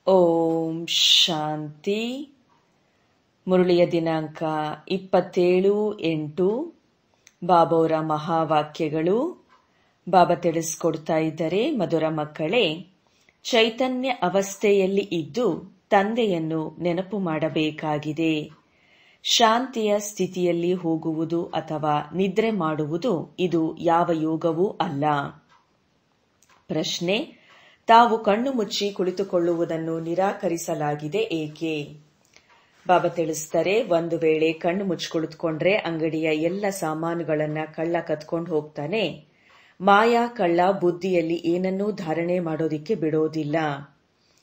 ಓಂ ಶಾಂತಿ. ಮುರಳಿಯ ದಿನಾಂಕ 27/8. ಬಾಬಾವರ ಮಹಾವಾಕ್ಯಗಳು. ಬಾಬಾ ತಿಳಿಸ್ಕೊಡ್ತಾ ಇದ್ದಾರೆ, ಮಧುರ ಮಕ್ಕಳೇ, ಚೈತನ್ಯ ಅವಸ್ಥೆಯಲ್ಲಿ ಇದ್ದು ತಂದೆಯನ್ನು ನೆನಪು ಮಾಡಬೇಕಾಗಿದೆ. ಶಾಂತಿಯ ಸ್ಥಿತಿಯಲ್ಲಿ ಹೋಗುವುದು ಅಥವಾ ನಿದ್ರೆ ಮಾಡುವುದು ಇದು ಯಾವ ಯೋಗವೂ ಅಲ್ಲ. ಪ್ರಶ್ನೆ: ತಾವು ಕಣ್ಣು ಮುಚ್ಚಿ ಕುಳಿತುಕೊಳ್ಳುವುದನ್ನು ನಿರಾಕರಿಸಲಾಗಿದೆ ಏಕೆ? ಬಾಬಾ ತಿಳಿಸ್ತಾರೆ, ಒಂದು ವೇಳೆ ಕಣ್ಣು ಮುಚ್ಚಿ ಕುಳಿತುಕೊಂಡ್ರೆ ಅಂಗಡಿಯ ಎಲ್ಲ ಸಾಮಾನುಗಳನ್ನ ಕಳ್ಳ ಕತ್ಕೊಂಡು ಹೋಗ್ತಾನೆ. ಮಾಯಾ ಕಳ್ಳ ಬುದ್ಧಿಯಲ್ಲಿ ಏನನ್ನೂ ಧಾರಣೆ ಮಾಡೋದಿಕ್ಕೆ ಬಿಡೋದಿಲ್ಲ.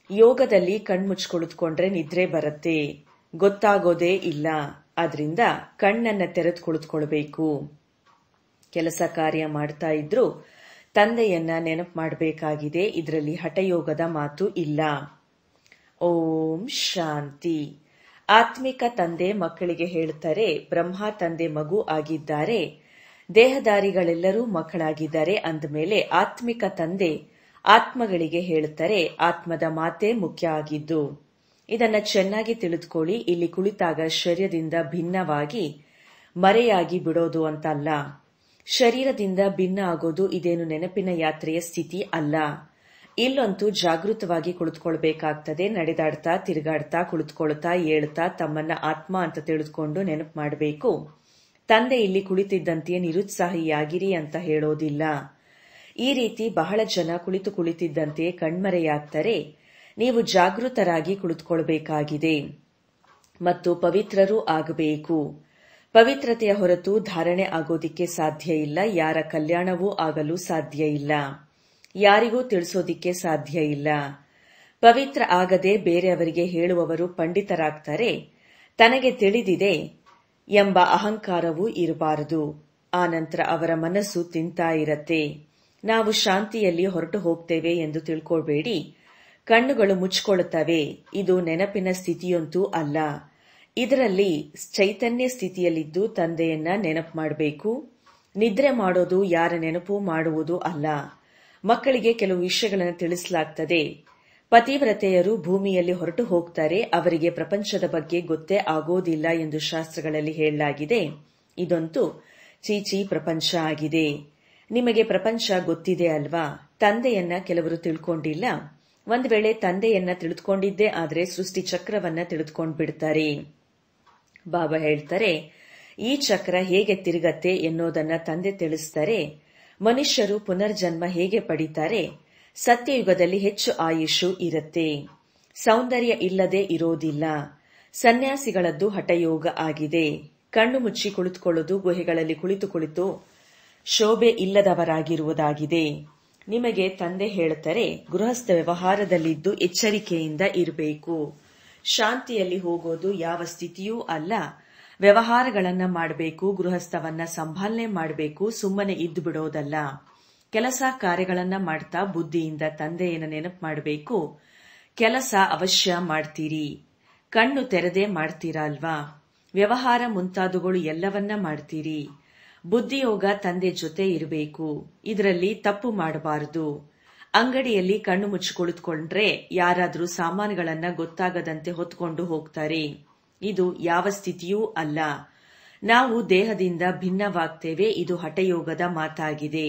ಯೋಗದಲ್ಲಿ ಕಣ್ಮುಚ್ಚಿ ಕುಳಿತುಕೊಂಡ್ರೆ ನಿದ್ರೆ ಬರುತ್ತೆ, ಗೊತ್ತಾಗೋದೇ ಇಲ್ಲ. ಆದ್ರಿಂದ ಕಣ್ಣನ್ನ ತೆರೆದು ಕುಳಿತುಕೊಳ್ಬೇಕು. ಕೆಲಸ ಕಾರ್ಯ ಮಾಡ್ತಾ ಇದ್ರು ತಂದೆಯನ್ನ ನೆನಪು ಮಾಡಬೇಕಾಗಿದೆ. ಇದರಲ್ಲಿ ಹಠಯೋಗದ ಮಾತು ಇಲ್ಲ. ಓಂ ಶಾಂತಿ. ಆತ್ಮಿಕ ತಂದೆ ಮಕ್ಕಳಿಗೆ ಹೇಳ್ತಾರೆ, ಬ್ರಹ್ಮ ತಂದೆ ಮಗು ಆಗಿದ್ದಾರೆ, ದೇಹದಾರಿಗಳೆಲ್ಲರೂ ಮಕ್ಕಳಾಗಿದ್ದಾರೆ. ಅಂದಮೇಲೆ ಆತ್ಮಿಕ ತಂದೆ ಆತ್ಮಗಳಿಗೆ ಹೇಳ್ತಾರೆ, ಆತ್ಮದ ಮಾತೇ ಮುಖ್ಯ ಆಗಿದ್ದು. ಇದನ್ನ ಚೆನ್ನಾಗಿ ತಿಳಿದುಕೊಳ್ಳಿ. ಇಲ್ಲಿ ಕುಳಿತಾಗ ಶರೀರದಿಂದ ಭಿನ್ನವಾಗಿ ಮರೆಯಾಗಿ ಬಿಡೋದು ಅಂತಲ್ಲ. ಶರೀರದಿಂದ ಭಿನ್ನ ಆಗೋದು ಇದೇನು ನೆನಪಿನ ಯಾತ್ರೆಯ ಸ್ಥಿತಿ ಅಲ್ಲ. ಇಲ್ಲಂತೂ ಜಾಗೃತವಾಗಿ ಕುಳಿತುಕೊಳ್ಬೇಕಾಗ್ತದೆ. ನಡೆದಾಡ್ತಾ ತಿರುಗಾಡ್ತಾ ಕುಳಿತುಕೊಳ್ತಾ ಏಳ್ತಾ ತಮ್ಮನ್ನ ಆತ್ಮ ಅಂತ ತಿಳಿದುಕೊಂಡು ನೆನಪು ಮಾಡಬೇಕು. ತಂದೆ ಇಲ್ಲಿ ಕುಳಿತಿದ್ದಂತೆಯೇ ನಿರುತ್ಸಾಹಿಯಾಗಿರಿ ಅಂತ ಹೇಳೋದಿಲ್ಲ. ಈ ರೀತಿ ಬಹಳ ಜನ ಕುಳಿತಿದ್ದಂತೆಯೇ ಕಣ್ಮರೆಯಾಗ್ತಾರೆ. ನೀವು ಜಾಗೃತರಾಗಿ ಕುಳಿತುಕೊಳ್ಬೇಕಾಗಿದೆ ಮತ್ತು ಪವಿತ್ರರೂ ಆಗಬೇಕು. ಪವಿತ್ರತೆಯ ಹೊರತು ಧಾರಣೆ ಆಗೋದಿಕ್ಕೆ ಸಾಧ್ಯ ಇಲ್ಲ. ಯಾರ ಕಲ್ಯಾಣವೂ ಆಗಲು ಸಾಧ್ಯ ಇಲ್ಲ. ಯಾರಿಗೂ ತಿಳಿಸೋದಿಕ್ಕೆ ಸಾಧ್ಯ ಇಲ್ಲ. ಪವಿತ್ರ ಆಗದೆ ಬೇರೆಯವರಿಗೆ ಹೇಳುವವರು ಪಂಡಿತರಾಗ್ತಾರೆ. ತನಗೆ ತಿಳಿದಿದೆ ಎಂಬ ಅಹಂಕಾರವೂ ಇರಬಾರದು. ಆನಂತರ ಅವರ ಮನಸ್ಸು ತಿಂತಾ ಇರತ್ತೆ. ನಾವು ಶಾಂತಿಯಲ್ಲಿ ಹೊರಟು ಹೋಗ್ತೇವೆ ಎಂದು ತಿಳ್ಕೊಳ್ಬೇಡಿ. ಕಣ್ಣುಗಳು ಮುಚ್ಚಿಕೊಳ್ಳುತ್ತವೆ. ಇದು ನೆನಪಿನ ಸ್ಥಿತಿಯಂತೂ ಅಲ್ಲ. ಇದರಲ್ಲಿ ಚೈತನ್ಯ ಸ್ಥಿತಿಯಲ್ಲಿದ್ದು ತಂದೆಯನ್ನ ನೆನಪು ಮಾಡಬೇಕು. ನಿದ್ರೆ ಮಾಡೋದು ಯಾರ ನೆನಪು ಮಾಡುವುದು ಅಲ್ಲ. ಮಕ್ಕಳಿಗೆ ಕೆಲವು ವಿಷಯಗಳನ್ನು ತಿಳಿಸಲಾಗ್ತದೆ. ಪತಿವ್ರತೆಯರು ಭೂಮಿಯಲ್ಲಿ ಹೊರಟು ಹೋಗ್ತಾರೆ. ಅವರಿಗೆ ಪ್ರಪಂಚದ ಬಗ್ಗೆ ಗೊತ್ತೇ ಆಗೋದಿಲ್ಲ ಎಂದು ಶಾಸ್ತ್ರಗಳಲ್ಲಿ ಹೇಳಲಾಗಿದೆ. ಇದಂತೂ ಚೀಚಿ ಪ್ರಪಂಚ ಆಗಿದೆ. ನಿಮಗೆ ಪ್ರಪಂಚ ಗೊತ್ತಿದೆ ಅಲ್ವಾ? ತಂದೆಯನ್ನ ಕೆಲವರು ತಿಳ್ಕೊಂಡಿಲ್ಲ. ಒಂದು ವೇಳೆ ತಂದೆಯನ್ನ ತಿಳಿದುಕೊಂಡಿದ್ದೇ ಆದ್ರೆ ಸೃಷ್ಟಿ ಚಕ್ರವನ್ನ ತಿಳಿದುಕೊಂಡು ಬಿಡ್ತಾರೆ. ಬಾಬಾ ಹೇಳ್ತಾರೆ, ಈ ಚಕ್ರ ಹೇಗೆ ತಿರುಗತ್ತೆ ಎನ್ನೋದನ್ನ ತಂದೆ ತಿಳಿಸ್ತಾರೆ. ಮನುಷ್ಯರು ಪುನರ್ಜನ್ಮ ಹೇಗೆ ಪಡಿತಾರೆ? ಸತ್ಯಯುಗದಲ್ಲಿ ಹೆಚ್ಚು ಆಯುಷು ಇರುತ್ತೆ. ಸೌಂದರ್ಯ ಇಲ್ಲದೆ ಇರೋದಿಲ್ಲ. ಸನ್ಯಾಸಿಗಳದ್ದು ಹಠಯೋಗ ಆಗಿದೆ. ಕಣ್ಣು ಮುಚ್ಚಿ ಕುಳಿತುಕೊಳ್ಳುವುದು ಗುಹೆಗಳಲ್ಲಿ ಕುಳಿತು ಶೋಭೆ ಇಲ್ಲದವರಾಗಿರುವುದಾಗಿದೆ. ನಿಮಗೆ ತಂದೆ ಹೇಳ್ತಾರೆ, ಗೃಹಸ್ಥ ವ್ಯವಹಾರದಲ್ಲಿದ್ದು ಎಚ್ಚರಿಕೆಯಿಂದ ಇರಬೇಕು. ಶಾಂತಿಯಲ್ಲಿ ಹೋಗೋದು ಯಾವ ಸ್ಥಿತಿಯೂ ಅಲ್ಲ. ವ್ಯವಹಾರಗಳನ್ನ ಮಾಡಬೇಕು, ಗೃಹಸ್ಥವನ್ನ ಸಂಭಾಲನೆ ಮಾಡಬೇಕು, ಸುಮ್ಮನೆ ಇದ್ದು ಬಿಡೋದಲ್ಲ. ಕೆಲಸ ಕಾರ್ಯಗಳನ್ನ ಮಾಡ್ತಾ ಬುದ್ಧಿಯಿಂದ ತಂದೆಯನ್ನು ನೆನಪು ಮಾಡಬೇಕು. ಕೆಲಸ ಅವಶ್ಯ ಮಾಡ್ತೀರಿ, ಕಣ್ಣು ತೆರೆದೇ ಮಾಡ್ತೀರಾ ಅಲ್ವಾ? ವ್ಯವಹಾರ ಮುಂತಾದವುಗಳು ಎಲ್ಲವನ್ನ ಮಾಡ್ತೀರಿ. ಬುದ್ಧಿಯೋಗ ತಂದೆ ಜೊತೆ ಇರಬೇಕು. ಇದರಲ್ಲಿ ತಪ್ಪು ಮಾಡಬಾರದು. ಅಂಗಡಿಯಲ್ಲಿ ಕಣ್ಣು ಮುಚ್ಚಿ ಕುಳಿತುಕೊಂಡ್ರೆ ಯಾರಾದ್ರೂ ಸಾಮಾನುಗಳನ್ನ ಗೊತ್ತಾಗದಂತೆ ಹೊತ್ಕೊಂಡು ಹೋಗ್ತಾರೆ. ಇದು ಯಾವ ಸ್ಥಿತಿಯೂ ಅಲ್ಲ. ನಾವು ದೇಹದಿಂದ ಭಿನ್ನವಾಗ್ತೇವೆ. ಇದು ಹಠಯೋಗದ ಮಾತಾಗಿದೆ.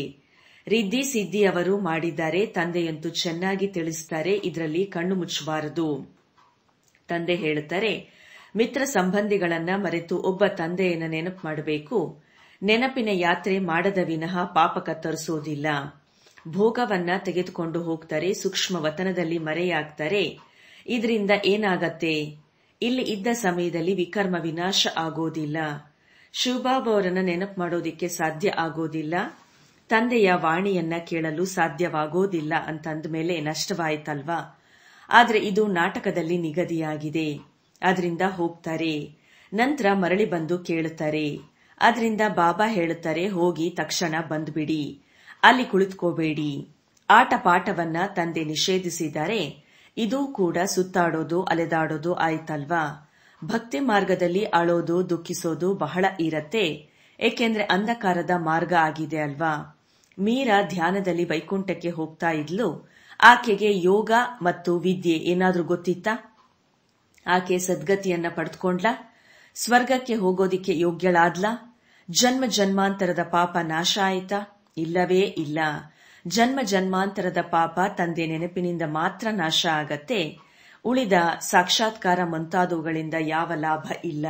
ರಿದ್ದಿ ಸಿದ್ಧಿಯವರು ಮಾಡಿದ್ದಾರೆ. ತಂದೆಯಂತೂ ಚೆನ್ನಾಗಿ ತಿಳಿಸ್ತಾರೆ, ಇದರಲ್ಲಿ ಕಣ್ಣು ಮುಚ್ಚಬಾರದು. ತಂದೆ ಹೇಳುತ್ತಾರೆ, ಮಿತ್ರ ಸಂಬಂಧಿಗಳನ್ನ ಮರೆತು ಒಬ್ಬ ತಂದೆಯನ್ನ ನೆನಪು ಮಾಡಬೇಕು. ನೆನಪಿನ ಯಾತ್ರೆ ಮಾಡದ ವಿನಃ ಪಾಪ ಕತ್ತರಿಸೋದಿಲ್ಲ. ಭೋಗವನ್ನ ತೆಗೆದುಕೊಂಡು ಹೋಗ್ತಾರೆ. ಸೂಕ್ಷ್ಮ ವತನದಲ್ಲಿ ಮರೆಯಾಗ್ತಾರೆ. ಇದರಿಂದ ಏನಾಗತ್ತೆ? ಇಲ್ಲಿ ಇದ್ದ ಸಮಯದಲ್ಲಿ ವಿಕರ್ಮ ವಿನಾಶ ಆಗೋದಿಲ್ಲ. ಶಿವಬಾಬಾ ಅವರನ್ನ ನೆನಪು ಮಾಡೋದಿಕ್ಕೆ ಸಾಧ್ಯ ಆಗೋದಿಲ್ಲ. ತಂದೆಯ ವಾಣಿಯನ್ನ ಕೇಳಲು ಸಾಧ್ಯವಾಗೋದಿಲ್ಲ ಅಂತಂದ ಮೇಲೆ ನಷ್ಟವಾಯ್ತಲ್ವಾ? ಆದ್ರೆ ಇದು ನಾಟಕದಲ್ಲಿ ನಿಗದಿಯಾಗಿದೆ. ಅದರಿಂದ ಹೋಗ್ತಾರೆ. ನಂತರ ಮರಳಿ ಬಂದು ಕೇಳುತ್ತಾರೆ. ಅದರಿಂದ ಬಾಬಾ ಹೇಳುತ್ತಾರೆ, ಹೋಗಿ ತಕ್ಷಣ ಬಂದ್ಬಿಡಿ, ಅಲ್ಲಿ ಕುಳಿತುಕೋಬೇಡಿ. ಆಟ ಪಾಠವನ್ನ ತಂದೆ ನಿಷೇಧಿಸಿದ್ದಾರೆ. ಇದೂ ಕೂಡ ಸುತ್ತಾಡೋದು ಅಲೆದಾಡೋದು ಆಯ್ತಲ್ವಾ? ಭಕ್ತಿ ಮಾರ್ಗದಲ್ಲಿ ಅಳೋದು ದುಃಖಿಸೋದು ಬಹಳ ಇರತ್ತೆ. ಏಕೆಂದ್ರೆ ಅಂಧಕಾರದ ಮಾರ್ಗ ಆಗಿದೆ ಅಲ್ವಾ? ಮೀರಾ ಧ್ಯಾನದಲ್ಲಿ ವೈಕುಂಠಕ್ಕೆ ಹೋಗ್ತಾ ಇದ್ಲು. ಆಕೆಗೆ ಯೋಗ ಮತ್ತು ವಿದ್ಯೆ ಏನಾದ್ರೂ ಗೊತ್ತಿತ್ತಾ? ಆಕೆ ಸದ್ಗತಿಯನ್ನ ಪಡೆದುಕೊಂಡ್ಲಾ? ಸ್ವರ್ಗಕ್ಕೆ ಹೋಗೋದಿಕ್ಕೆ ಯೋಗ್ಯಳಾದ್ಲಾ? ಜನ್ಮ ಜನ್ಮಾಂತರದ ಪಾಪ ನಾಶ ಆಯಿತಾ? ಇಲ್ಲವೇ ಇಲ್ಲ. ಜನ್ಮ ಜನ್ಮಾಂತರದ ಪಾಪ ತಂದೆ ನೆನಪಿನಿಂದ ಮಾತ್ರ ನಾಶ ಆಗತ್ತೆ. ಉಳಿದ ಸಾಕ್ಷಾತ್ಕಾರ ಮುಂತಾದವುಗಳಿಂದ ಯಾವ ಲಾಭ ಇಲ್ಲ.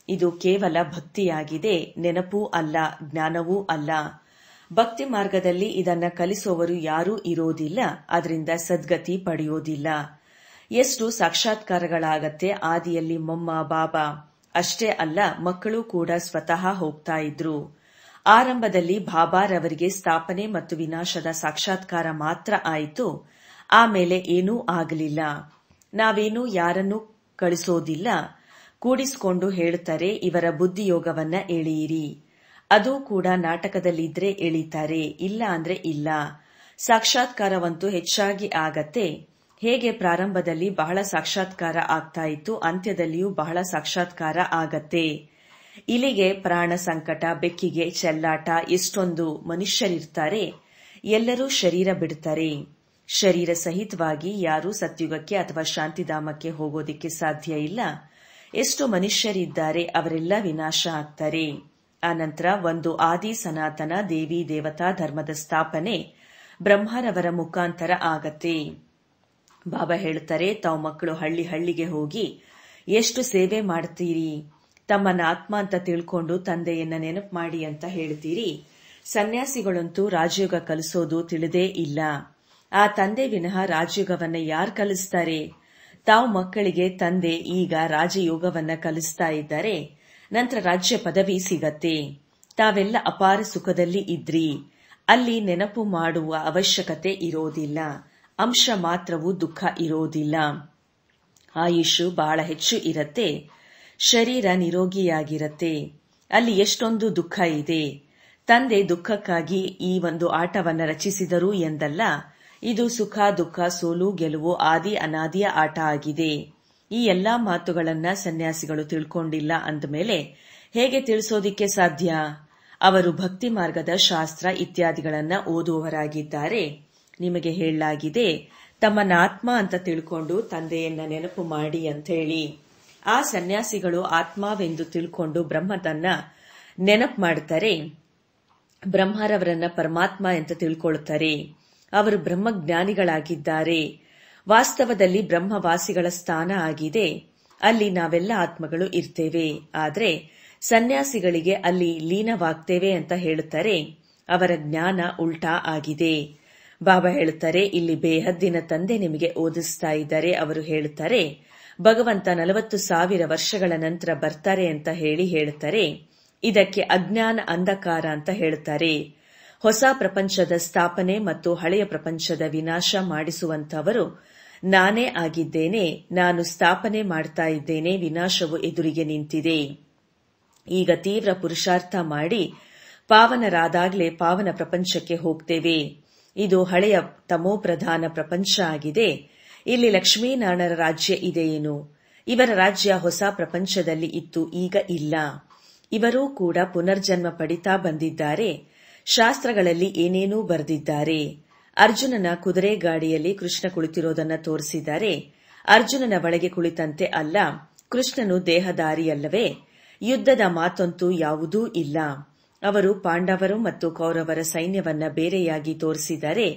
ಇದು ಕೇವಲ ಭಕ್ತಿಯಾಗಿದೆ, ನೆನಪೂ ಅಲ್ಲ, ಜ್ಞಾನವೂ ಅಲ್ಲ. ಭಕ್ತಿ ಮಾರ್ಗದಲ್ಲಿ ಇದನ್ನ ಕಲಿಸುವವರು ಯಾರೂ ಇರೋದಿಲ್ಲ. ಅದರಿಂದ ಸದ್ಗತಿ ಪಡೆಯೋದಿಲ್ಲ. ಎಷ್ಟು ಸಾಕ್ಷಾತ್ಕಾರಗಳಾಗತ್ತೆ. ಆದಿಯಲ್ಲಿ ಮೊಮ್ಮ ಬಾಬಾ ಅಷ್ಟೇ ಅಲ್ಲ, ಮಕ್ಕಳು ಕೂಡ ಸ್ವತಃ ಹೋಗ್ತಾ ಇದ್ರು. ಆರಂಭದಲ್ಲಿ ಬಾಬಾರವರಿಗೆ ಸ್ಥಾಪನೆ ಮತ್ತು ವಿನಾಶದ ಸಾಕ್ಷಾತ್ಕಾರ ಮಾತ್ರ ಆಯಿತು. ಆಮೇಲೆ ಏನೂ ಆಗಲಿಲ್ಲ. ನಾವೇನೂ ಯಾರನ್ನೂ ಕಳಿಸೋದಿಲ್ಲ. ಕೂಡಿಸಿಕೊಂಡು ಹೇಳ್ತಾರೆ, ಇವರ ಬುದ್ಧಿಯೋಗವನ್ನ ಎಳೆಯಿರಿ. ಅದೂ ಕೂಡ ನಾಟಕದಲ್ಲಿದ್ರೆ ಎಳೀತಾರೆ, ಇಲ್ಲ ಅಂದ್ರೆ ಇಲ್ಲ. ಸಾಕ್ಷಾತ್ಕಾರವಂತೂ ಹೆಚ್ಚಾಗಿ ಆಗತ್ತೆ. ಹೇಗೆ ಪ್ರಾರಂಭದಲ್ಲಿ ಬಹಳ ಸಾಕ್ಷಾತ್ಕಾರ ಆಗ್ತಾ ಇತ್ತು, ಅಂತ್ಯದಲ್ಲಿಯೂ ಬಹಳ ಸಾಕ್ಷಾತ್ಕಾರ ಆಗತ್ತೆ. ಇಲಿಗೆ ಪ್ರಾಣ ಸಂಕಟ, ಬೆಕ್ಕಿಗೆ ಚೆಲ್ಲಾಟ, ಎಷ್ಟೊಂದು ಮನುಷ್ಯರಿರ್ತಾರೆ. ಎಲ್ಲರೂ ಶರೀರ ಬಿಡ್ತಾರೆ. ಶರೀರ ಸಹಿತವಾಗಿ ಯಾರೂ ಸತ್ಯುಗಕ್ಕೆ ಅಥವಾ ಶಾಂತಿಧಾಮಕ್ಕೆ ಹೋಗೋದಿಕ್ಕೆ ಸಾಧ್ಯ ಇಲ್ಲ. ಎಷ್ಟು ಮನುಷ್ಯರಿದ್ದಾರೆ, ಅವರೆಲ್ಲ ವಿನಾಶ ಆಗ್ತಾರೆ. ಆನಂತರ ಒಂದು ಆದಿ ಸನಾತನ ದೇವಿ ದೇವತಾ ಧರ್ಮದ ಸ್ಥಾಪನೆ ಬ್ರಹ್ಮರವರ ಮುಖಾಂತರ ಆಗತ್ತೆ. ಬಾಬಾ ಹೇಳ್ತಾರೆ, ತಾವು ಮಕ್ಕಳು ಹಳ್ಳಿ ಹಳ್ಳಿಗೆ ಹೋಗಿ ಎಷ್ಟು ಸೇವೆ ಮಾಡ್ತೀರಿ, ತಮ್ಮನ್ನ ಆತ್ಮ ಅಂತ ತಿಳ್ಕೊಂಡು ತಂದೆಯನ್ನ ನೆನಪು ಮಾಡಿ ಅಂತ ಹೇಳ್ತೀರಿ. ಸನ್ಯಾಸಿಗಳಂತೂ ರಾಜಯೋಗ ಕಲಿಸೋದು ತಿಳಿದೇ ಇಲ್ಲ. ಆ ತಂದೆ ವಿನಃ ರಾಜಯೋಗವನ್ನ ಯಾರು ಕಲಿಸ್ತಾರೆ? ತಾವು ಮಕ್ಕಳಿಗೆ ತಂದೆ ಈಗ ರಾಜಯೋಗವನ್ನ ಕಲಿಸ್ತಾ ಇದ್ದಾರೆ. ನಂತರ ರಾಜ್ಯ ಪದವಿ ಸಿಗತ್ತೆ. ತಾವೆಲ್ಲ ಅಪಾರ ಸುಖದಲ್ಲಿ ಇದ್ರಿ. ಅಲ್ಲಿ ನೆನಪು ಮಾಡುವ ಅವಶ್ಯಕತೆ ಇರೋದಿಲ್ಲ. ಅಂಶ ಮಾತ್ರವೂ ದುಃಖ ಇರೋದಿಲ್ಲ. ಆಯುಷು ಬಹಳ ಹೆಚ್ಚು ಇರತ್ತೆ. ಶರೀರ ನಿರೋಗಿಯಾಗಿರತ್ತೆ. ಅಲ್ಲಿ ಎಷ್ಟೊಂದು ದುಃಖ ಇದೆ. ತಂದೆ ದುಃಖಕ್ಕಾಗಿ ಈ ಒಂದು ಆಟವನ್ನ ರಚಿಸಿದರು ಎಂದಲ್ಲ. ಇದು ಸುಖ ದುಃಖ ಸೋಲು ಗೆಲುವು ಆದಿ ಅನಾದಿಯ ಆಟ ಆಗಿದೆ. ಈ ಎಲ್ಲಾ ಮಾತುಗಳನ್ನ ಸನ್ಯಾಸಿಗಳು ತಿಳ್ಕೊಂಡಿಲ್ಲ ಅಂದಮೇಲೆ ಹೇಗೆ ತಿಳಿಸೋದಿಕ್ಕೆ ಸಾಧ್ಯ? ಅವರು ಭಕ್ತಿ ಮಾರ್ಗದ ಶಾಸ್ತ್ರ ಇತ್ಯಾದಿಗಳನ್ನ ಓದುವವರಾಗಿದ್ದಾರೆ. ನಿಮಗೆ ಹೇಳಲಾಗಿದೆ, ತಮ್ಮನ್ನ ಆತ್ಮ ಅಂತ ತಿಳ್ಕೊಂಡು ತಂದೆಯನ್ನ ನೆನಪು ಮಾಡಿ ಅಂತ ಹೇಳಿ. ಆ ಸನ್ಯಾಸಿಗಳು ಆತ್ಮವೆಂದು ತಿಳ್ಕೊಂಡು ಬ್ರಹ್ಮದನ್ನ ನೆನಪು ಮಾಡ್ತಾರೆ. ಬ್ರಹ್ಮರವರನ್ನ ಪರಮಾತ್ಮ ಅಂತ ತಿಳ್ಕೊಳ್ತಾರೆ. ಅವರು ಬ್ರಹ್ಮಜ್ಞಾನಿಗಳಾಗಿದ್ದಾರೆ. ವಾಸ್ತವದಲ್ಲಿ ಬ್ರಹ್ಮವಾಸಿಗಳ ಸ್ಥಾನ ಆಗಿದೆ. ಅಲ್ಲಿ ನಾವೆಲ್ಲ ಆತ್ಮಗಳು ಇರ್ತೇವೆ. ಆದ್ರೆ ಸನ್ಯಾಸಿಗಳಿಗೆ ಅಲ್ಲಿ ಲೀನವಾಗ್ತೇವೆ ಅಂತ ಹೇಳುತ್ತಾರೆ. ಅವರ ಜ್ಞಾನ ಉಲ್ಟಾ ಆಗಿದೆ. ಬಾಬಾ ಹೇಳುತ್ತಾರೆ, ಇಲ್ಲಿ ಬೇಹದ್ದಿನ ತಂದೆ ನಿಮಗೆ ಓದಿಸ್ತಾ ಇದ್ದಾರೆ. ಅವರು ಹೇಳುತ್ತಾರೆ, ಭಗವಂತ 40,000 ವರ್ಷಗಳ ನಂತರ ಬರ್ತಾರೆ ಅಂತ ಹೇಳುತ್ತಾರೆ. ಇದಕ್ಕೆ ಅಜ್ಞಾನ ಅಂಧಕಾರ ಅಂತ ಹೇಳುತ್ತಾರೆ. ಹೊಸ ಪ್ರಪಂಚದ ಸ್ಥಾಪನೆ ಮತ್ತು ಹಳೆಯ ಪ್ರಪಂಚದ ವಿನಾಶ ಮಾಡಿಸುವಂತವರು ನಾನೇ ಆಗಿದ್ದೇನೆ. ನಾನು ಸ್ಥಾಪನೆ ಮಾಡ್ತಾ ಇದ್ದೇನೆ. ವಿನಾಶವು ಎದುರಿಗೆ ನಿಂತಿದೆ. ಈಗ ತೀವ್ರ ಪುರುಷಾರ್ಥ ಮಾಡಿ ಪಾವನರಾದಾಗಲೇ ಪಾವನ ಪ್ರಪಂಚಕ್ಕೆ ಹೋಗ್ತೇವೆ. ಇದು ಹಳೆಯ ತಮೋಪ್ರಧಾನ ಪ್ರಪಂಚ ಆಗಿದೆ. ಇಲ್ಲಿ ಲಕ್ಷ್ಮೀನಾರಾಯಣರ ರಾಜ್ಯ ಇದೆಯೇನು? ಇವರ ರಾಜ್ಯ ಹೊಸ ಪ್ರಪಂಚದಲ್ಲಿ ಇತ್ತು, ಈಗ ಇಲ್ಲ. ಇವರೂ ಕೂಡ ಪುನರ್ಜನ್ಮ ಪಡಿತಾ ಬಂದಿದ್ದಾರೆ. ಶಾಸ್ತ್ರಗಳಲ್ಲಿ ಏನೇನೂ ಬರೆದಿದ್ದಾರೆ. ಅರ್ಜುನನ ಕುದುರೆ ಗಾಡಿಯಲ್ಲಿ ಕೃಷ್ಣ ಕುಳಿತಿರೋದನ್ನ ತೋರಿಸಿದ್ದಾರೆ. ಅರ್ಜುನನ ಒಳಗೆ ಕುಳಿತಂತೆ ಅಲ್ಲ. ಕೃಷ್ಣನು ದೇಹಧಾರಿಯಲ್ಲವೇ? ಯುದ್ಧದ ಮಾತಂತೂ ಯಾವುದೂ ಇಲ್ಲ. ಅವರು ಪಾಂಡವರು ಮತ್ತು ಕೌರವರ ಸೈನ್ಯವನ್ನ ಬೇರೆಯಾಗಿ ತೋರಿಸಿದ್ದಾರೆ.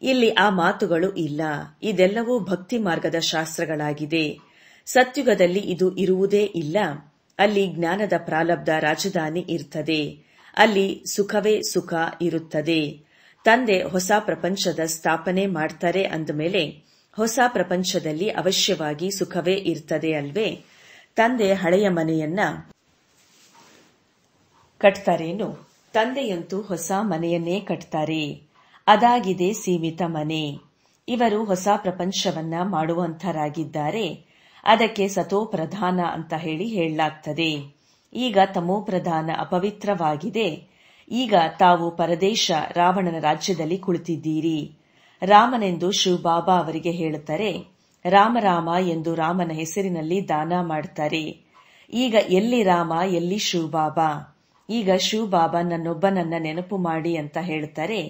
ಇಲ್ಲಿ ಆ ಮಾತುಗಳು ಇಲ್ಲ. ಇದೆಲ್ಲವೂ ಭಕ್ತಿ ಮಾರ್ಗದ ಶಾಸ್ತ್ರಗಳಾಗಿದೆ. ಸತ್ಯುಗದಲ್ಲಿ ಇದು ಇರುವುದೇ ಇಲ್ಲ. ಅಲ್ಲಿ ಜ್ಞಾನದ ಪ್ರಾರಬ್ಧ ರಾಜಧಾನಿ ಇರ್ತದೆ. ಅಲ್ಲಿ ಸುಖವೇ ಸುಖ ಇರುತ್ತದೆ. ತಂದೆ ಹೊಸ ಪ್ರಪಂಚದ ಸ್ಥಾಪನೆ ಮಾಡ್ತಾರೆ ಅಂದಮೇಲೆ ಹೊಸ ಪ್ರಪಂಚದಲ್ಲಿ ಅವಶ್ಯವಾಗಿ ಸುಖವೇ ಇರ್ತದೆ ಅಲ್ವೇ? ತಂದೆ ಹಳೆಯ ಮನೆಯನ್ನ ಕಟ್ತಾರೇನು? ತಂದೆಯಂತೂ ಹೊಸ ಮನೆಯನ್ನೇ ಕಟ್ತಾರೆ. ಅದಾಗಿದೆ ಸೀಮಿತ ಮನೆ. ಇವರು ಹೊಸ ಪ್ರಪಂಚವನ್ನ ಮಾಡುವಂತರಾಗಿದ್ದಾರೆ. ಅದಕ್ಕೆ ಸತೋಪ್ರಧಾನ ಅಂತ ಹೇಳಲಾಗ್ತದೆ. ಈಗ ತಮೋಪ್ರಧಾನ ಅಪವಿತ್ರವಾಗಿದೆ. ಈಗ ತಾವು ಪರದೇಶ ರಾವಣನ ರಾಜ್ಯದಲ್ಲಿ ಕುಳಿತಿದ್ದೀರಿ. ರಾಮನೆಂದು ಶಿವಬಾಬಾ ಅವರಿಗೆ ಹೇಳುತ್ತಾರೆ. ರಾಮ ಎಂದು ರಾಮನ ಹೆಸರಿನಲ್ಲಿ ದಾನ ಮಾಡ್ತಾರೆ. ಈಗ ಎಲ್ಲಿ ರಾಮ, ಎಲ್ಲಿ ಶಿವಬಾಬಾ? ಈಗ ಶಿವಬಾಬಾ ನನ್ನೊಬ್ಬನನ್ನ ನೆನಪು ಮಾಡಿ ಅಂತ ಹೇಳ್ತಾರೆ.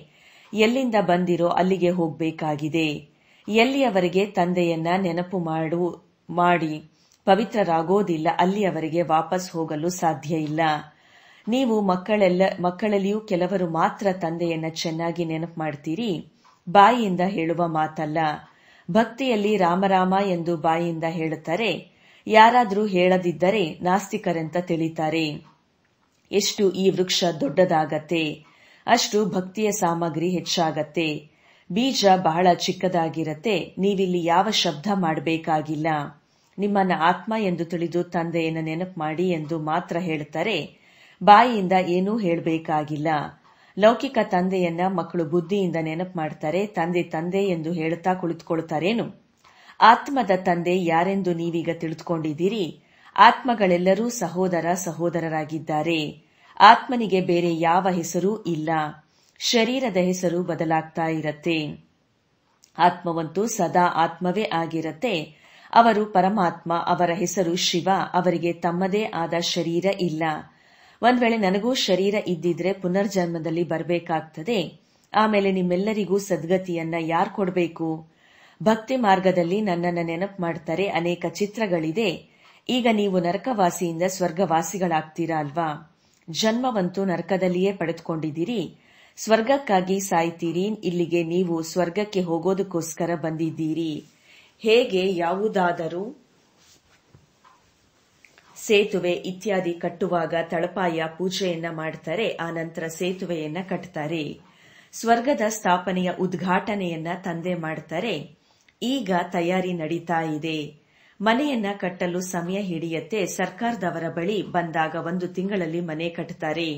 ಎಲ್ಲಿಂದ ಬಂದಿರೋ ಅಲ್ಲಿಗೆ ಹೋಗಬೇಕಾಗಿದೆ. ಎಲ್ಲಿಯವರೆಗೆ ತಂದೆಯನ್ನ ನೆನಪು ಮಾಡಿ ಪವಿತ್ರರಾಗೋದಿಲ್ಲ ಅಲ್ಲಿಯವರೆಗೆ ವಾಪಸ್ ಹೋಗಲು ಸಾಧ್ಯ ಇಲ್ಲ. ನೀವು ಮಕ್ಕಳಲ್ಲಿಯೂ ಕೆಲವರು ಮಾತ್ರ ತಂದೆಯನ್ನ ಚೆನ್ನಾಗಿ ನೆನಪು ಮಾಡ್ತೀರಿ. ಬಾಯಿಯಿಂದ ಹೇಳುವ ಮಾತಲ್ಲ. ಭಕ್ತಿಯಲ್ಲಿ ರಾಮರಾಮ ಎಂದು ಬಾಯಿಯಿಂದ ಹೇಳುತ್ತಾರೆ. ಯಾರಾದರೂ ಹೇಳದಿದ್ದರೆ ನಾಸ್ತಿಕರೆಂತ ತಿಳಿತಾರೆ. ಎಷ್ಟು ಈ ವೃಕ್ಷ ದೊಡ್ಡದಾಗತ್ತೆ ಅಷ್ಟು ಭಕ್ತಿಯ ಸಾಮಗ್ರಿ ಹೆಚ್ಚಾಗತ್ತೆ. ಬೀಜ ಬಹಳ ಚಿಕ್ಕದಾಗಿರತ್ತೆ. ನೀವಿಲ್ಲಿ ಯಾವ ಶಬ್ದ ಮಾಡಬೇಕಾಗಿಲ್ಲ. ನಿಮ್ಮನ್ನ ಆತ್ಮ ಎಂದು ತಿಳಿದು ತಂದೆಯನ್ನು ನೆನಪು ಮಾಡಿ ಎಂದು ಮಾತ್ರ ಹೇಳುತ್ತಾರೆ. ಬಾಯಿಯಿಂದ ಏನೂ ಹೇಳಬೇಕಾಗಿಲ್ಲ. ಲೌಕಿಕ ತಂದೆಯನ್ನ ಮಕ್ಕಳು ಬುದ್ಧಿಯಿಂದ ನೆನಪು ಮಾಡ್ತಾರೆ. ತಂದೆ ಎಂದು ಹೇಳುತ್ತಾ ಕುಳಿತುಕೊಳ್ತಾರೇನು? ಆತ್ಮದ ತಂದೆ ಯಾರೆಂದು ನೀವೀಗ ತಿಳಿದುಕೊಂಡಿದ್ದೀರಿ. ಆತ್ಮಗಳೆಲ್ಲರೂ ಸಹೋದರರಾಗಿದ್ದಾರೆ. ಆತ್ಮನಿಗೆ ಬೇರೆ ಯಾವ ಹೆಸರೂ ಇಲ್ಲ. ಶರೀರದ ಹೆಸರು ಬದಲಾಗ್ತಾ ಇರತ್ತೆ. ಆತ್ಮವಂತೂ ಸದಾ ಆತ್ಮವೇ ಆಗಿರತ್ತೆ. ಅವರು ಪರಮಾತ್ಮ. ಅವರ ಹೆಸರು ಶಿವ. ಅವರಿಗೆ ತಮ್ಮದೇ ಆದ ಶರೀರ ಇಲ್ಲ. ಒಂದ್ ವೇಳೆ ನನಗೂ ಶರೀರ ಇದ್ದಿದ್ರೆ ಪುನರ್ಜನ್ಮದಲ್ಲಿ ಬರಬೇಕಾಗ್ತದೆ. ಆಮೇಲೆ ನಿಮ್ಮೆಲ್ಲರಿಗೂ ಸದ್ಗತಿಯನ್ನ ಯಾರು ಕೊಡಬೇಕು? ಭಕ್ತಿ ಮಾರ್ಗದಲ್ಲಿ ನನ್ನನ್ನ ನೆನಪು ಮಾಡ್ತಾರೆ. ಅನೇಕ ಚಿತ್ರಗಳಿದೆ. ಈಗ ನೀವು ನರಕವಾಸಿಯಿಂದ ಸ್ವರ್ಗವಾಸಿಗಳಾಗ್ತೀರಾ ಅಲ್ವಾ? ಜನ್ಮವಂತೂ ನರಕದಲ್ಲಿಯೇ ಪಡೆದುಕೊಂಡಿದ್ದೀರಿ. ಸ್ವರ್ಗಕ್ಕಾಗಿ ಸಾಯ್ತೀರಿ. ಇಲ್ಲಿಗೆ ನೀವು ಸ್ವರ್ಗಕ್ಕೆ ಹೋಗೋದಕ್ಕೋಸ್ಕರ ಬಂದಿದ್ದೀರಿ. ಹೇಗೆ ಯಾವುದಾದರೂ ಸೇತುವೆ ಇತ್ಯಾದಿ ಕಟ್ಟುವಾಗ ತಳಪಾಯ ಪೂಜೆಯನ್ನ ಮಾಡ್ತಾರೆ. ಆ ನಂತರ ಸೇತುವೆಯನ್ನ ಕಟ್ತಾರೆ. ಸ್ವರ್ಗದ ಸ್ಥಾಪನೆಯ ಉದ್ಘಾಟನೆಯನ್ನ ತಂದೆ ಮಾಡ್ತಾರೆ. ಈಗ ತಯಾರಿ ನಡೀತಾ ಇದೆ. ಮನೆಯನ್ನ ಕಟ್ಟಲು ಸಮಯ ಹಿಡಿಯತ್ತೆ. ಸರ್ಕಾರದವರ ಬಳಿ ಬಂದಾಗ 1 ತಿಂಗಳಲ್ಲಿ ಮನೆ ಕಟ್ಟುತ್ತಾರೆ.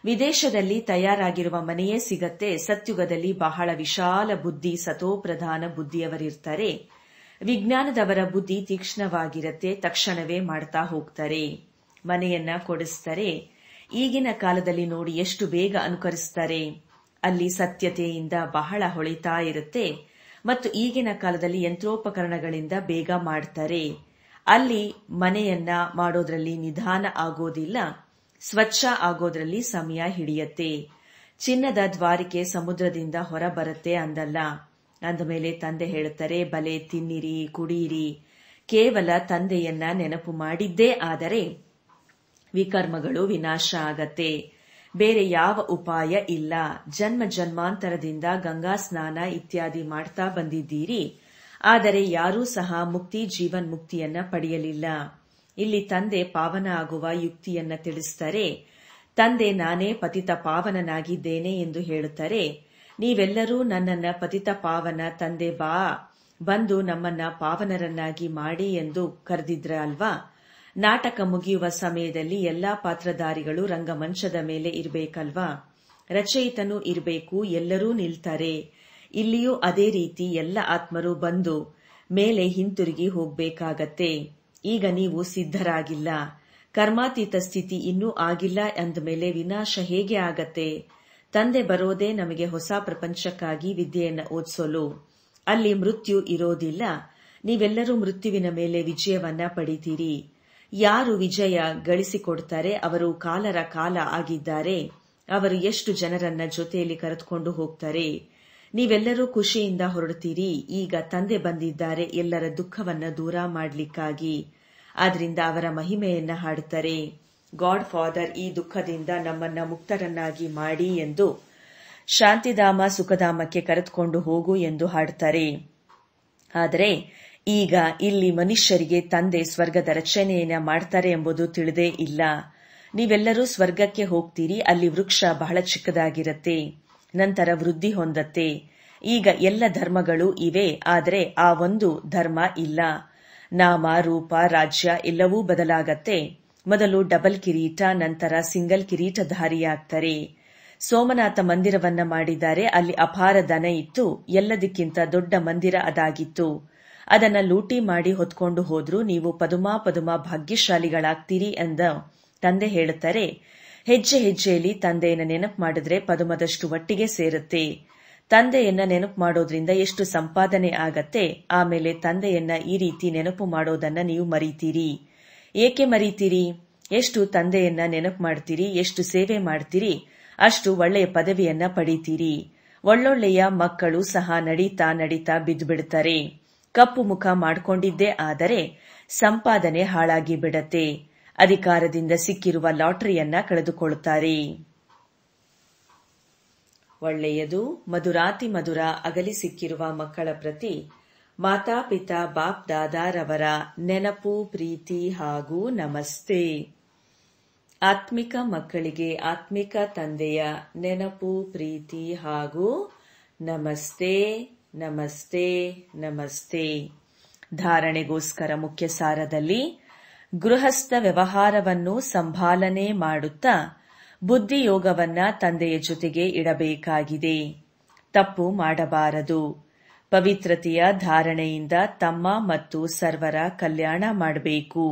ವಿದೇಶದಲ್ಲಿ ತಯಾರಾಗಿರುವ ಮನೆಯೇ ಸಿಗತ್ತೆ. ಸತ್ಯುಗದಲ್ಲಿ ಬಹಳ ವಿಶಾಲ ಬುದ್ಧಿ, ಸತೋಪ್ರಧಾನ ಬುದ್ಧಿಯವರಿರ್ತಾರೆ. ವಿಜ್ಞಾನದವರ ಬುದ್ಧಿ ತೀಕ್ಷ್ಣವಾಗಿರತ್ತೆ. ತಕ್ಷಣವೇ ಮಾಡ್ತಾ ಹೋಗ್ತಾರೆ. ಮನೆಯನ್ನ ಕೊಡಿಸ್ತಾರೆ. ಈಗಿನ ಕಾಲದಲ್ಲಿ ನೋಡಿ ಎಷ್ಟು ಬೇಗ ಅನುಕರಿಸ್ತಾರೆ. ಅಲ್ಲಿ ಸತ್ಯತೆಯಿಂದ ಬಹಳ ಹೊಳಿತಾ ಇರುತ್ತೆ. ಮತ್ತು ಈಗಿನ ಕಾಲದಲ್ಲಿ ಯಂತ್ರೋಪಕರಣಗಳಿಂದ ಬೇಗ ಮಾಡ್ತಾರೆ. ಅಲ್ಲಿ ಮನೆಯನ್ನ ಮಾಡೋದ್ರಲ್ಲಿ ನಿಧಾನ ಆಗೋದಿಲ್ಲ. ಸ್ವಚ್ಛ ಆಗೋದ್ರಲ್ಲಿ ಸಮಯ ಹಿಡಿಯತ್ತೆ. ಚಿನ್ನದ ದ್ವಾರಿಕೆ ಸಮುದ್ರದಿಂದ ಹೊರ ಬರುತ್ತೆ ಅಂದಲ್ಲ. ಅಂದಮೇಲೆ ತಂದೆ ಹೇಳುತ್ತಾರೆ, ಬಲೆ ತಿನ್ನಿರಿ, ಕುಡಿಯಿರಿ. ಕೇವಲ ತಂದೆಯನ್ನ ನೆನಪು ಮಾಡಿದ್ದೇ ಆದರೆ ವಿಕರ್ಮಗಳು ವಿನಾಶ ಆಗತ್ತೆ. ಬೇರೆ ಯಾವ ಉಪಾಯ ಇಲ್ಲ. ಜನ್ಮಾಂತರದಿಂದ ಗಂಗಾ ಸ್ನಾನ ಇತ್ಯಾದಿ ಮಾಡ್ತಾ ಬಂದಿದ್ದೀರಿ. ಆದರೆ ಯಾರೂ ಸಹ ಜೀವನ್ಮುಕ್ತಿಯನ್ನ ಪಡೆಯಲಿಲ್ಲ. ಇಲ್ಲಿ ತಂದೆ ಪಾವನ ಆಗುವ ಯುಕ್ತಿಯನ್ನ ತಿಳಿಸ್ತಾರೆ. ತಂದೆ ನಾನೇ ಪತಿತ ಪಾವನನಾಗಿದ್ದೇನೆ ಎಂದು ಹೇಳುತ್ತಾರೆ. ನೀವೆಲ್ಲರೂ ನನ್ನನ್ನ ಪತಿತ ಪಾವನ ತಂದೆ ಬಂದು ನಮ್ಮನ್ನ ಪಾವನರನ್ನಾಗಿ ಮಾಡಿ ಎಂದು ಕರೆದಿದ್ರ ಅಲ್ವಾ? ನಾಟಕ ಮುಗಿಯುವ ಸಮಯದಲ್ಲಿ ಎಲ್ಲಾ ಪಾತ್ರಧಾರಿಗಳು ರಂಗಮಂಚದ ಮೇಲೆ ಇರಬೇಕಲ್ವಾ? ರಚಯಿತನೂ ಇರಬೇಕು. ಎಲ್ಲರೂ ನಿಲ್ತಾರೆ. ಇಲ್ಲಿಯೂ ಅದೇ ರೀತಿ ಎಲ್ಲ ಆತ್ಮರು ಬಂದು ಮೇಲೆ ಹಿಂತಿರುಗಿ ಹೋಗ್ಬೇಕಾಗತ್ತೆ. ಈಗ ನೀವು ಸಿದ್ಧರಾಗಿಲ್ಲ. ಕರ್ಮಾತೀತ ಸ್ಥಿತಿ ಇನ್ನೂ ಆಗಿಲ್ಲ ಅಂದಮೇಲೆ ವಿನಾಶ ಹೇಗೆ ಆಗತ್ತೆ? ತಂದೆ ಬರೋದೇ ನಮಗೆ ಹೊಸ ಪ್ರಪಂಚಕ್ಕಾಗಿ ವಿದ್ಯೆಯನ್ನ ಓದಿಸಲು. ಅಲ್ಲಿ ಮೃತ್ಯು ಇರೋದಿಲ್ಲ. ನೀವೆಲ್ಲರೂ ಮೃತ್ಯುವಿನ ಮೇಲೆ ವಿಜಯವನ್ನ ಪಡಿತೀರಿ. ಯಾರು ವಿಜಯ ಗಳಿಸಿಕೊಡ್ತಾರೆ ಅವರು ಕಾಲರ ಕಾಲ ಆಗಿದ್ದಾರೆ. ಅವರು ಎಷ್ಟು ಜನರನ್ನ ಜೊತೆಯಲ್ಲಿ ಕರೆದುಕೊಂಡು ಹೋಗ್ತಾರೆ. ನೀವೆಲ್ಲರೂ ಖುಷಿಯಿಂದ ಹೊರಡ್ತೀರಿ. ಈಗ ತಂದೆ ಬಂದಿದ್ದಾರೆ ಎಲ್ಲರ ದುಃಖವನ್ನ ದೂರ ಮಾಡ್ಲಿಕ್ಕಾಗಿ. ಆದ್ರಿಂದ ಅವರ ಮಹಿಮೆಯನ್ನ ಹಾಡುತ್ತಾರೆ. ಗಾಡ್ ಫಾದರ್ ಈ ದುಃಖದಿಂದ ನಮ್ಮನ್ನ ಮುಕ್ತರನ್ನಾಗಿ ಮಾಡಿ ಎಂದು ಶಾಂತಿಧಾಮ ಸುಖಧಾಮಕ್ಕೆ ಕರೆದುಕೊಂಡು ಹೋಗು ಎಂದು ಹಾಡುತ್ತಾರೆ. ಆದರೆ ಈಗ ಇಲ್ಲಿ ಮನುಷ್ಯರಿಗೆ ತಂದೆ ಸ್ವರ್ಗದ ರಚನೆಯನ್ನ ಮಾಡ್ತಾರೆ ಎಂಬುದು ತಿಳಿದೇ ಇಲ್ಲ. ನೀವೆಲ್ಲರೂ ಸ್ವರ್ಗಕ್ಕೆ ಹೋಗ್ತೀರಿ. ಅಲ್ಲಿ ವೃಕ್ಷ ಬಹಳ ಚಿಕ್ಕದಾಗಿರತ್ತೆ. ನಂತರ ವೃದ್ಧಿ ಹೊಂದತ್ತೆ. ಈಗ ಎಲ್ಲ ಧರ್ಮಗಳು ಇವೆ. ಆದರೆ ಆ ಒಂದು ಧರ್ಮ ಇಲ್ಲ. ನಾಮ, ರೂಪ, ರಾಜ್ಯ ಎಲ್ಲವೂ ಬದಲಾಗತ್ತೆ. ಮೊದಲು ಡಬಲ್ ಕಿರೀಟ, ನಂತರ ಸಿಂಗಲ್ ಕಿರೀಟಧಾರಿಯಾಗ್ತಾರೆ. ಸೋಮನಾಥ ಮಂದಿರವನ್ನ ಮಾಡಿದ್ದಾರೆ. ಅಲ್ಲಿ ಅಪಾರ ಧನ ಇತ್ತು. ಎಲ್ಲದಕ್ಕಿಂತ ದೊಡ್ಡ ಮಂದಿರ ಅದಾಗಿತ್ತು. ಅದನ್ನ ಲೂಟಿ ಮಾಡಿ ಹೊತ್ಕೊಂಡು ಹೋದ್ರು. ನೀವು ಪದುಮ ಭಾಗ್ಯಶಾಲಿಗಳಾಗ್ತೀರಿ ಎಂದ ತಂದೆ ಹೇಳುತ್ತಾರೆ. ಹೆಜ್ಜೆ ಹೆಜ್ಜೆಯಲ್ಲಿ ತಂದೆಯನ್ನ ನೆನಪು ಮಾಡಿದ್ರೆ ಪದುಮದಷ್ಟು ಒಟ್ಟಿಗೆ ಸೇರುತ್ತೆ. ತಂದೆಯನ್ನ ನೆನಪು ಮಾಡೋದ್ರಿಂದ ಎಷ್ಟು ಸಂಪಾದನೆ ಆಗತ್ತೆ. ಆಮೇಲೆ ತಂದೆಯನ್ನ ಈ ರೀತಿ ನೆನಪು ಮಾಡೋದನ್ನ ನೀವು ಮರೀತೀರಿ. ಏಕೆ ಮರೀತೀರಿ? ಎಷ್ಟು ತಂದೆಯನ್ನ ನೆನಪು ಮಾಡ್ತೀರಿ, ಎಷ್ಟು ಸೇವೆ ಮಾಡ್ತೀರಿ, ಅಷ್ಟು ಒಳ್ಳೆಯ ಪದವಿಯನ್ನ ಪಡೀತೀರಿ. ಒಳ್ಳೊಳ್ಳೆಯ ಮಕ್ಕಳು ಸಹ ನಡೀತಾ ನಡೀತಾ ಬಿದ್ದುಬಿಡ್ತಾರೆ. ಕಪ್ಪು ಮುಖ ಮಾಡ್ಕೊಂಡಿದ್ದೇ ಆದರೆ ಸಂಪಾದನೆ ಹಾಳಾಗಿ ಬಿಡತ್ತೆ. ಅಧಿಕಾರದಿಂದ ಸಿಕ್ಕಿರುವ ಲಾಟರಿಯನ್ನ ಕಳೆದುಕೊಳ್ಳುತ್ತಾರೆ. ಒಳ್ಳೆಯದು. ಮಧುರಾತಿ ಮಧುರ ಅಗಲಿ ಸಿಕ್ಕಿರುವ ಮಕ್ಕಳ ಪ್ರತಿ ಮಾತಾಪಿತಾ ಬಾಪ್ ದಾದಾರವರ ನೆನಪು, ಪ್ರೀತಿ ಹಾಗೂ ನಮಸ್ತೆ. ಆತ್ಮಿಕ ಮಕ್ಕಳಿಗೆ ಆತ್ಮಿಕ ತಂದೆಯ ನೆನಪು, ಪ್ರೀತಿ ಹಾಗೂ ನಮಸ್ತೆ ನಮಸ್ತೆ ನಮಸ್ತೆ. ಧಾರಣೆಗೋಸ್ಕರ ಮುಖ್ಯ ಸಾರದಲ್ಲಿ ಗೃಹಸ್ಥ ವ್ಯವಹಾರವನ್ನು ಸಂಭಾಲನೆ ಮಾಡುತ್ತಾ ಬುದ್ಧಿಯೋಗವನ್ನ ತಂದೆಯ ಜೊತೆಗೆ ಇಡಬೇಕಾಗಿದೆ. ತಪ್ಪು ಮಾಡಬಾರದು. ಪವಿತ್ರತೆಯ ಧಾರಣೆಯಿಂದ ತಮ್ಮ ಮತ್ತು ಸರ್ವರ ಕಲ್ಯಾಣ ಮಾಡಬೇಕು.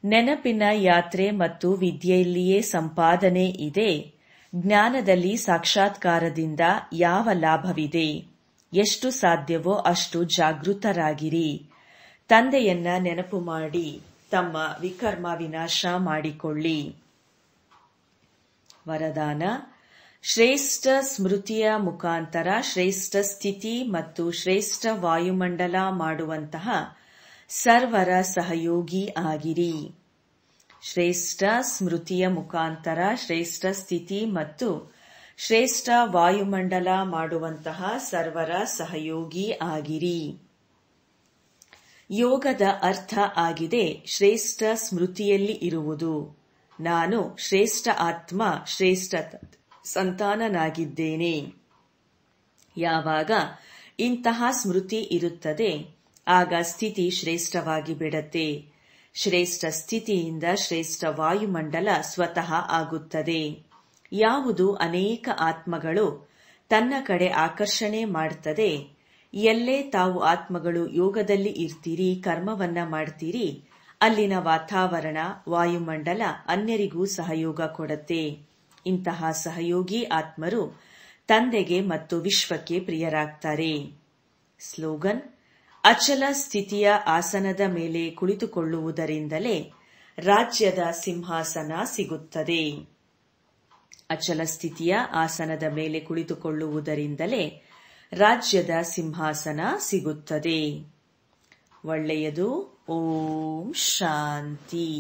ನೆನಪಿನ ಯಾತ್ರೆ ಮತ್ತು ವಿದ್ಯೆಯಲ್ಲಿಯೇ ಸಂಪಾದನೆ ಇದೆ. ಜ್ಞಾನದಲ್ಲಿ ಸಾಕ್ಷಾತ್ಕಾರದಿಂದ ಯಾವ ಲಾಭವಿದೆ? ಎಷ್ಟು ಸಾಧ್ಯವೋ ಅಷ್ಟು ಜಾಗೃತರಾಗಿರಿ. ತಂದೆಯನ್ನ ನೆನಪು ಮಾಡಿ ತಮ್ಮ ವಿಕರ್ಮ ವಿನಾಶ ಮಾಡಿಕೊಳ್ಳಿ. ವರದಾನ: ಶ್ರೇಷ್ಠ ಸ್ಮೃತಿಯ ಮುಖಾಂತರ ಶ್ರೇಷ್ಠ ಸ್ಥಿತಿ ಮತ್ತು ಶ್ರೇಷ್ಠ ವಾಯುಮಂಡಲ ಮಾಡುವಂತಹ ಸರ್ವರ ಸಹಯೋಗಿ ಆಗಿರಿ. ಶ್ರೇಷ್ಠ ಸ್ಮೃತಿಯ ಮುಖಾಂತರ ಶ್ರೇಷ್ಠ ಸ್ಥಿತಿ ಮತ್ತು ಶ್ರೇಷ್ಠ ವಾಯುಮಂಡಲ ಮಾಡುವಂತಹ ಸರ್ವರ ಸಹಯೋಗಿ ಆಗಿರಿ. ಯೋಗದ ಅರ್ಥ ಆಗಿದೆ ಶ್ರೇಷ್ಠ ಸ್ಮೃತಿಯಲ್ಲಿ ಇರುವುದು. ನಾನು ಶ್ರೇಷ್ಠ ಆತ್ಮ, ಶ್ರೇಷ್ಠ ಸಂತಾನನಾಗಿದ್ದೇನೆ. ಯಾವಾಗ ಇಂತಹ ಸ್ಮೃತಿ ಇರುತ್ತದೆ ಆಗ ಸ್ಥಿತಿ ಶ್ರೇಷ್ಠವಾಗಿ ಬಿಡತ್ತೆ. ಶ್ರೇಷ್ಠ ಸ್ಥಿತಿಯಿಂದ ಶ್ರೇಷ್ಠ ವಾಯುಮಂಡಲ ಸ್ವತಃ ಆಗುತ್ತದೆ. ಯಾವುದು ಅನೇಕ ಆತ್ಮಗಳು ತನ್ನ ಕಡೆ ಆಕರ್ಷಣೆ ಮಾಡುತ್ತದೆ, ಎಲ್ಲೇ ತಾವು ಆತ್ಮಗಳು ಯೋಗದಲ್ಲಿ ಇರ್ತೀರಿ, ಕರ್ಮವನ್ನ ಮಾಡ್ತೀರಿ, ಅಲ್ಲಿನ ವಾತಾವರಣ, ವಾಯುಮಂಡಲ ಅನ್ಯರಿಗೂ ಸಹಯೋಗ ಕೊಡುತ್ತೆ. ಇಂತಹ ಸಹಯೋಗಿ ಆತ್ಮರು ತಂದೆಗೆ ಮತ್ತು ವಿಶ್ವಕ್ಕೆ ಪ್ರಿಯರಾಗ್ತಾರೆ. ಸ್ಲೋಗನ್: ಅಚಲ ಸ್ಥಿತಿಯ ಆಸನದ ಮೇಲೆ ಕುಳಿತುಕೊಳ್ಳುವುದರಿಂದಲೇ ರಾಜ್ಯದ ಸಿಂಹಾಸನ ಸಿಗುತ್ತದೆ. ಅಚಲ ಸ್ಥಿತಿಯ ಆಸನದ ಮೇಲೆ ಕುಳಿತುಕೊಳ್ಳುವುದರಿಂದಲೇ ರಾಜ್ಯದ ಸಿಂಹಾಸನ ಸಿಗುತ್ತದೆ. ಒಳ್ಳೆಯದು. ಓಂ ಶಾಂತಿ.